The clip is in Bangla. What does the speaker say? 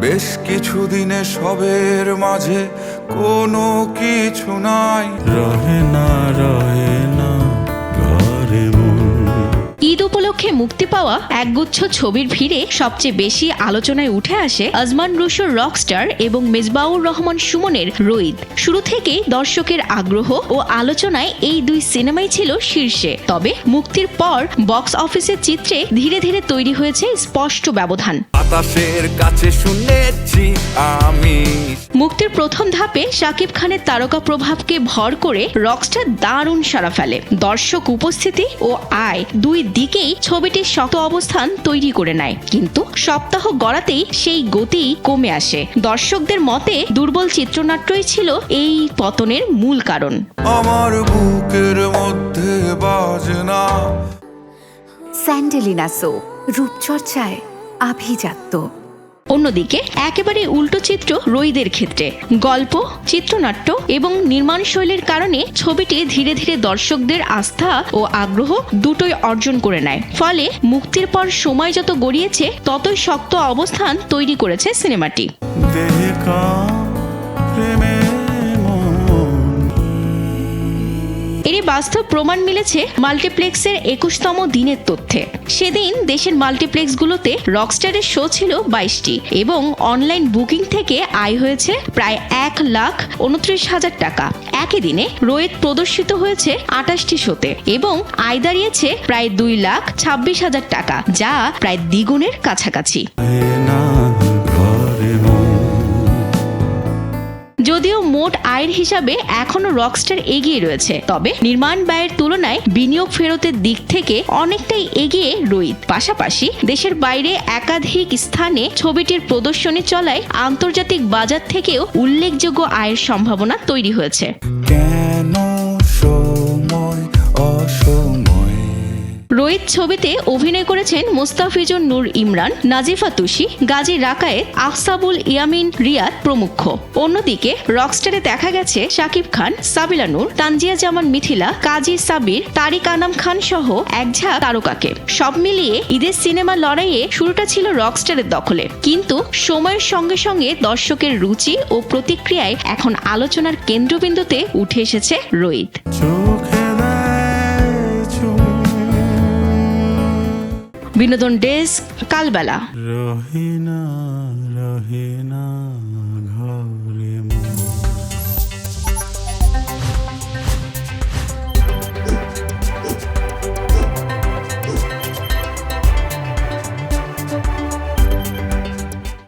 বেশ কিছু দিনে সবের মাঝে কোনো কিছু নাই, রহে না ঘরে মন। ঈদ উপলক্ষে মুক্তি পাওয়া একগুচ্ছ ছবির ভিড়ে সবচেয়ে বেশি আলোচনায় উঠে আসে আজমান রুশোর রকস্টার এবং মেজবাউর রহমান সুমনের রইদ। শুরু থেকেই দর্শকের আগ্রহ ও আলোচনায় এই দুই সিনেমাই ছিল শীর্ষে। তবে মুক্তির পর বক্স অফিসের চিত্রে ধীরে ধীরে তৈরি হয়েছে স্পষ্ট ব্যবধান। বাতাসের কাছে শুনেছি আমি। মুক্তির প্রথম ধাপে শাকিব খানের তারকা প্রভাবকে ভর করে রকস্টার দারুণ সাড়া ফেলে। দর্শক উপস্থিতি ও আয় দুই দিকেই ছবিটির শক্ত অবস্থান তৈরি করে নেয়, কিন্তু সপ্তাহ গড়াতেই সেই গতি কমে আসে। দর্শকদের মতে দুর্বল চিত্রনাট্যই ছিল এই পতনের মূল কারণ। আমার বুকের মধ্যে বাজে না। স্যান্ডেলিনা সো, রূপচর্চায় আভিজাত্য। অন্যদিকে একেবারে উল্টো চিত্র রইদের ক্ষেত্রে। গল্প, চিত্রনাট্য এবং নির্মাণ শৈলীর কারণে ছবিটি ধীরে ধীরে দর্শকদের আস্থা ও আগ্রহ দুটোই অর্জন করে নেয়। ফলে মুক্তির পর সময় যত গড়িয়েছে ততই শক্ত অবস্থান তৈরি করেছে সিনেমাটি। এরই বাস্তব প্রমাণ মিলেছে মাল্টিপ্লেক্সের 21তম দিনের তথ্যে। সেদিন দেশের মাল্টিপ্লেক্সগুলোতে রকস্টারের শো ছিল 22টি এবং অনলাইন বুকিং থেকে আয় হয়েছে প্রায় 1,29,000 টাকা। একই দিনে রোয়েদ প্রদর্শিত হয়েছে 28টি শোতে এবং আয় দাঁড়িয়েছে প্রায় 2,26,000 টাকা, যা প্রায় দ্বিগুণের কাছাকাছি। যদিও মোট আয়ের হিসাবে এখনো রকস্টার এগিয়ে রয়েছে, তবে নির্মাণ ব্যয়ের তুলনায় বিনিয়োগ ফেরতের দিক থেকে অনেকটাই এগিয়ে রইদ। পাশাপাশি দেশের বাইরে একাধিক স্থানে ছবিটির প্রদর্শনী চলায় আন্তর্জাতিক বাজার থেকেও উল্লেখযোগ্য আয়ের সম্ভাবনা তৈরি হয়েছে। রোহিত ছবিতে অভিনয় করেছেন মোস্তাফিজুর নূর ইমরান, নাজিফা তুষি, গাজী রাকায়েত, আহসাবুল ইয়ামিন রিয়াদ প্রমুখ। অন্যদিকে রকস্টারে দেখা গেছে শাকিব খান, সাবিলা নূর, তানজিয়া জামান মিথিলা, কাজী সাবির, তারিক আনাম খান সহ একঝাঁক তারকাকে। সব মিলিয়ে ঈদের সিনেমা লড়াইয়ে শুরুটা ছিল রকস্টারের দখলে, কিন্তু সময়ের সঙ্গে সঙ্গে দর্শকের রুচি ও প্রতিক্রিয়ায় এখন আলোচনার কেন্দ্রবিন্দুতে উঠে এসেছে রোহিত। বিনোদন ডেস্ক, কালবেলা। রহিনা